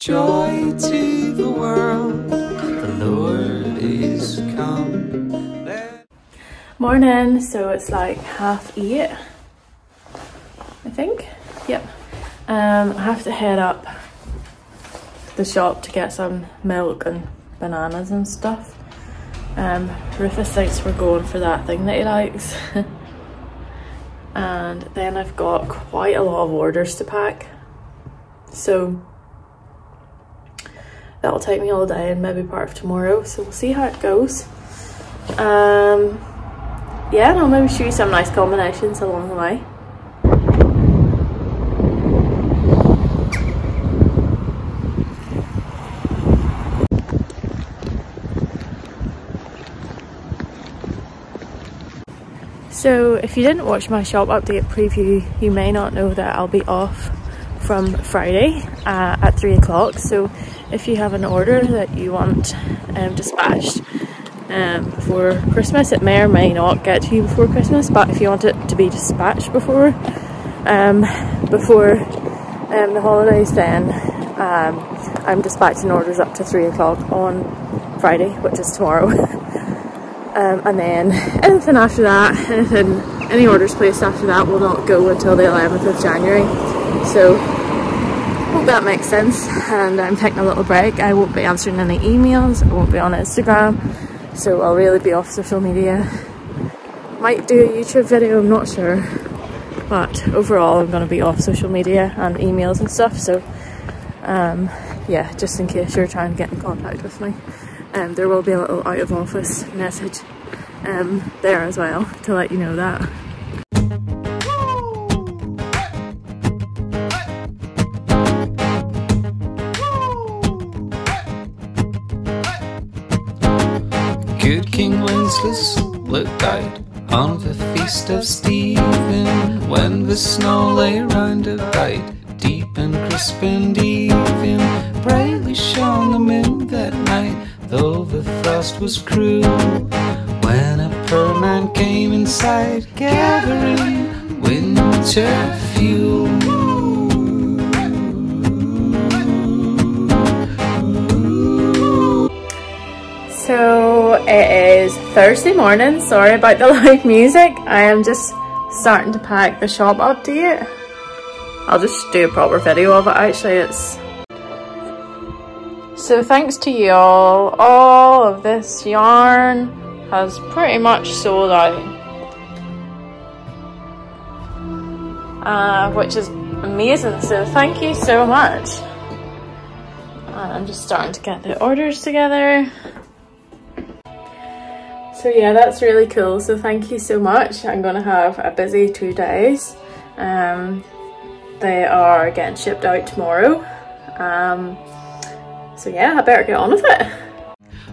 joy to the world, the Lord is come. Morning, so it's like 8:30, I think. Yep. I have to head up to the shop to get some milk and bananas and stuff. Rufus thinks we're going for that thing that he likes. And then I've got quite a lot of orders to pack, so that'll take me all day and maybe part of tomorrow, so we'll see how it goes. Yeah, and I'll maybe show you some nice combinations along the way. So if you didn't watch my shop update preview, you may not know that I'll be off from Friday at 3 o'clock. So if you have an order that you want dispatched before Christmas, it may or may not get to you before Christmas, but if you want it to be dispatched before the holidays, then I'm dispatching orders up to 3 o'clock on Friday, which is tomorrow. And then anything after that, any orders placed after that will not go until the 11th of January. So hope that makes sense. And I'm taking a little break. I won't be answering any emails, I won't be on Instagram, so I'll really be off social media. Might do a YouTube video, I'm not sure, but overall I'm going to be off social media and emails and stuff. So yeah, just in case you're trying to get in contact with me. There will be a little out of office message there as well to let you know that. Good King Wenceslas looked out on the feast of Stephen, when the snow lay round about, deep and crisp and even. Brightly shone the moon that night, though the frost was cruel, when a poor man came inside, gathering winter fuel. So it is Thursday morning, sorry about the loud music. I am just starting to pack the shop update. I'll just do a proper video of it actually. So thanks to you all of this yarn has pretty much sold out, which is amazing, so thank you so much. And I'm just starting to get the orders together. So yeah, that's really cool, so thank you so much. I'm gonna have a busy 2 days. They are getting shipped out tomorrow. So yeah, I better get on with it.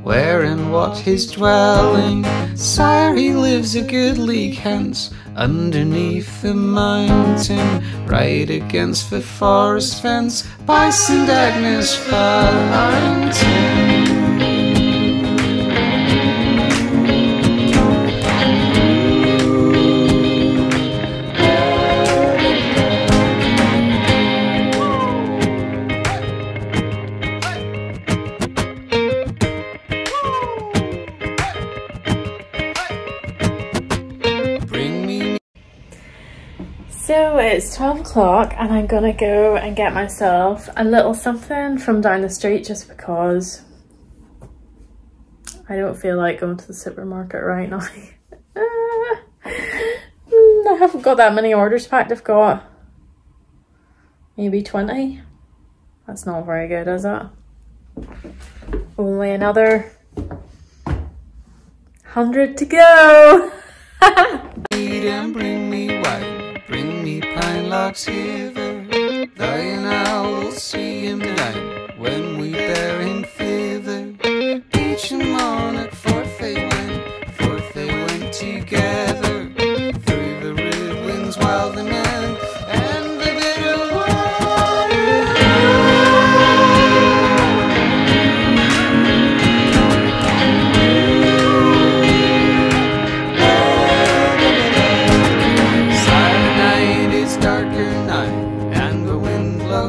Where and what his dwelling, sire, he lives a good league hence, underneath the mountain, right against the forest fence, by St. Agnes Fountain. So it's 12 o'clock and I'm gonna go and get myself a little something from down the street, just because I don't feel like going to the supermarket right now. I haven't got that many orders packed. I've got maybe 20. That's not very good, is it? Only another 100 to go. Bring me wine, bring me pine logs hither, thine I will see him down when we bear him thither. Each monarch forth they went together, through the rude winds wild and men, and the bitter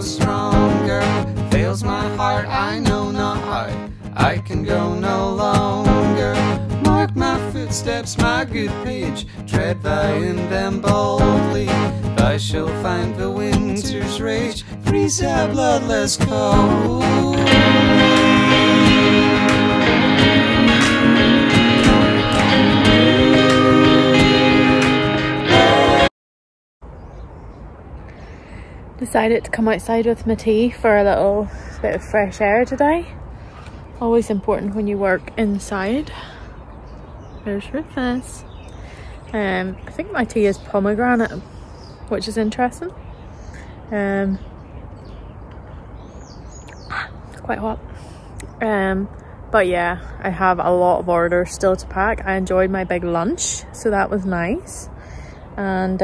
stronger, fails heart, I know not how I can go no longer. Mark my footsteps, my good page, tread thou in them boldly. Thou shalt find the winter's rage freeze our bloodless cold. Decided to come outside with my tea for a little bit of fresh air today. Always important when you work inside. There's Rufus. I think my tea is pomegranate, which is interesting. It's quite hot. But yeah, I have a lot of orders still to pack. I enjoyed my big lunch, so that was nice. And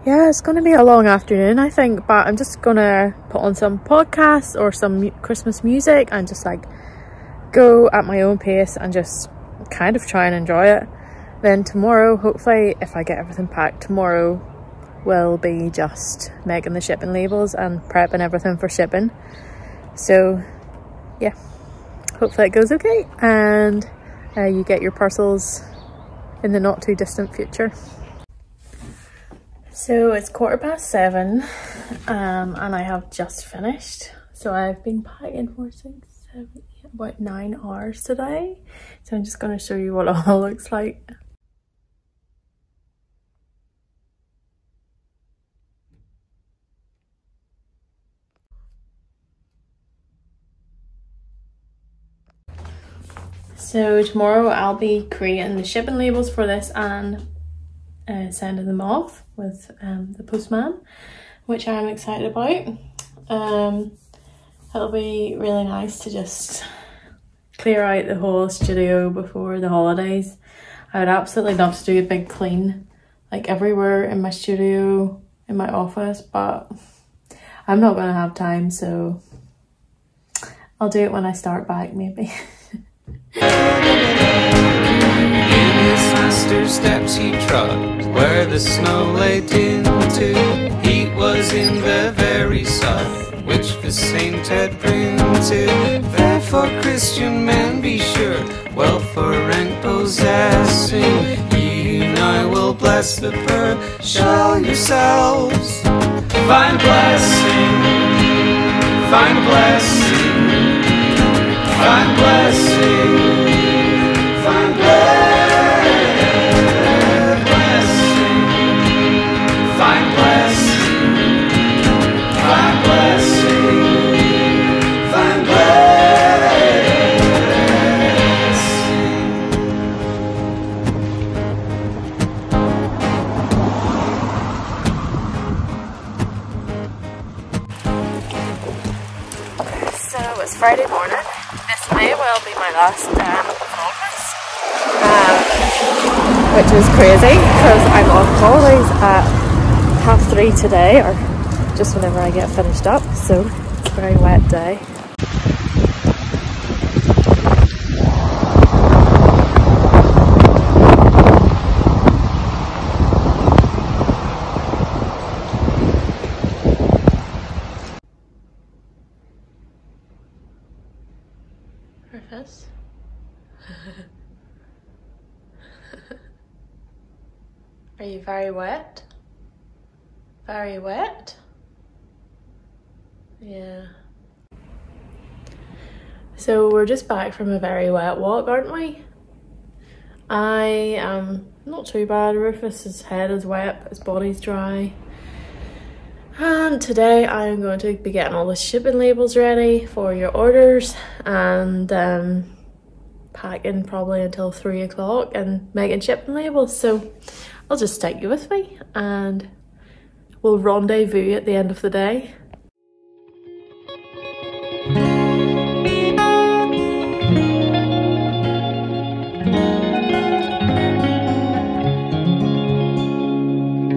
yeah, it's going to be a long afternoon, I think, but I'm just going to put on some podcasts or some Christmas music and just like go at my own pace and just kind of try and enjoy it. Then tomorrow, hopefully, if I get everything packed, tomorrow will be just making the shipping labels and prepping everything for shipping. So yeah, hopefully it goes okay and you get your parcels in the not too distant future. So it's 7:15 and I have just finished. So I've been packing for 6, 7, 8, about 9 hours today. So I'm just going to show you what it all looks like. So tomorrow I'll be creating the shipping labels for this and sending them off with the postman, which I'm excited about. It'll be really nice to just clear out the whole studio before the holidays. I would absolutely love to do a big clean, like everywhere in my studio, in my office, but I'm not going to have time, so I'll do it when I start back maybe. In his master's steps he trod, where the snow lay into. Heat was in the very sod, which the saint had printed. Therefore Christian men be sure, wealth for rank possessing, ye who now will bless the poor, shall yourselves find blessing, find blessing, find blessing, find blessing, find blessing, find blessing, find So it's Friday morning. This may well be my last Vlogmas, which is crazy because I'm on holidays at 3:30 today, or just whenever I get finished up, so it's a very wet day. Rufus? Are you very wet? Very wet? Yeah. So we're just back from a very wet walk, aren't we? I am not too bad. Rufus's head is wet, his body's dry. And today I am going to be getting all the shipping labels ready for your orders and packing probably until 3 o'clock and making shipping labels. So I'll just take you with me and we'll rendezvous at the end of the day.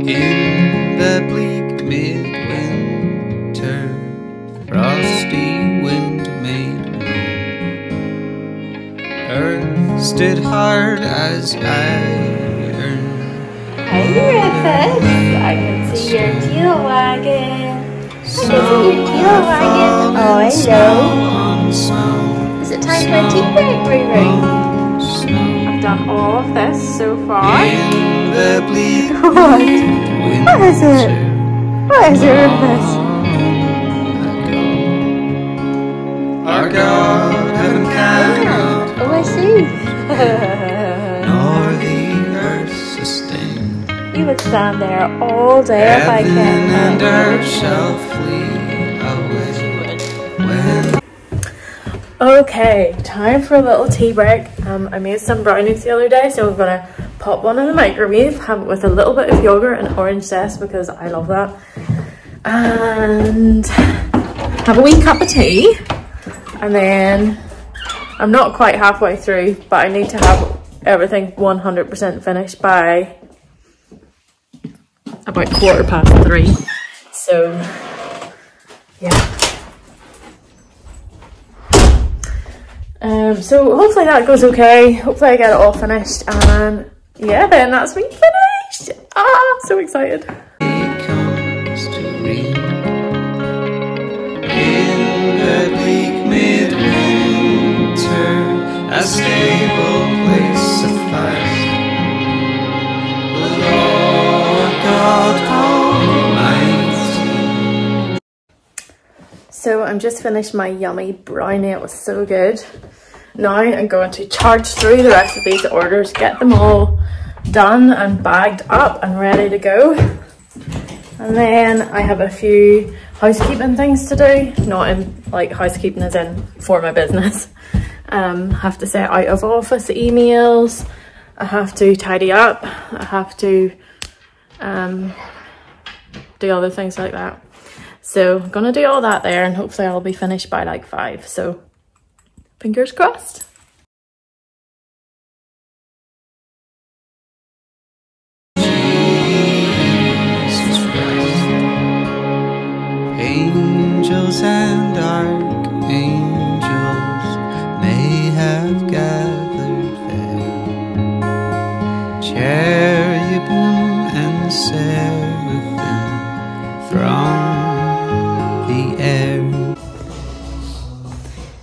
In the bleak midwinter, frosty wind made moan. Earth stood hard as iron. Hey Rufus, I can see your tail wagging. Oh, hello. Is it time for a tea break, Ruru? I've done all of this so far. What? What is it? What is it, Rufus? Our God heaven can Oh, I see. nor the earth sustain. You would stand there all day if I Heaven can. and earth shall flee away. Okay, time for a little tea break. I made some brownies the other day, so I'm gonna pop one in the microwave, have it with a little bit of yogurt and orange zest because I love that, and have a wee cup of tea. And then I'm not quite halfway through, but I need to have everything 100% finished by about 3:15. So yeah. So hopefully that goes okay. Hopefully I get it all finished, and yeah, then that's me finished. Ah, so excited. It comes to rain in the bleak midwinter, a stable place suffice. The Lord God Almighty. So I'm just finished my yummy brownie. It was so good. Now I'm going to charge through the rest of these orders, get them all done and bagged up and ready to go. And then I have a few housekeeping things to do, not in like housekeeping as in for my business. Have to set out of office emails, I have to tidy up, I have to do other things like that. So I'm gonna do all that there, and hopefully I'll be finished by like 5. So fingers crossed. Angels and archangels may have gathered there, cherubim and seraphim from the air.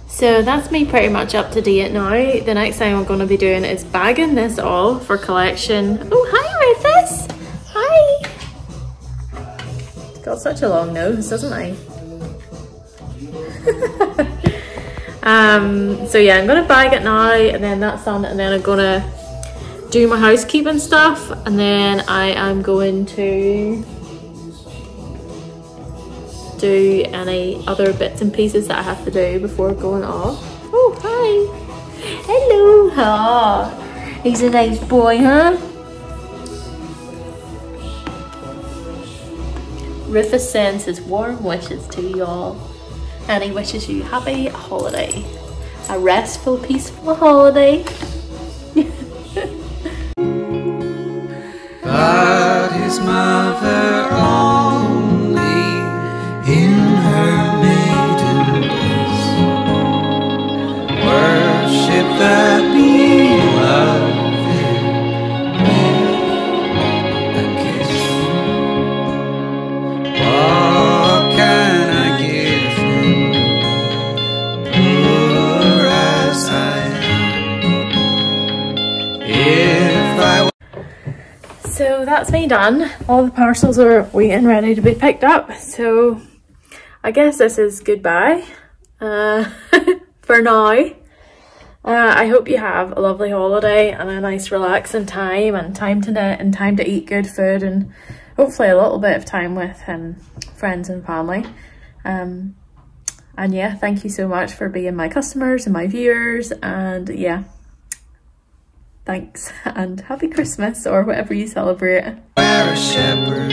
So that's me pretty much up to date now. The next thing I'm going to be doing is bagging this all for collection. Oh, hi Rufus! Hi! He's got such a long nose, doesn't he? So yeah, I'm going to bag it now, and then that's done, and then I'm going to do my housekeeping stuff, and then I am going to do any other bits and pieces that I have to do before going off. Oh, hi! Hello! Oh, he's a nice boy, huh? Rufus sends his warm wishes to you all, and he wishes you happy holiday. A restful, peaceful holiday. But his mother only in her maiden bliss worship the beloved with a kiss. What can I give him, poor as I am? If I So that's me done. All the parcels are waiting ready to be picked up. So I guess this is goodbye for now. I hope you have a lovely holiday and a nice relaxing time, and time to knit and time to eat good food, and hopefully a little bit of time with friends and family. And yeah, thank you so much for being my customers and my viewers, and yeah, thanks and happy Christmas or whatever you celebrate. wear a shepherd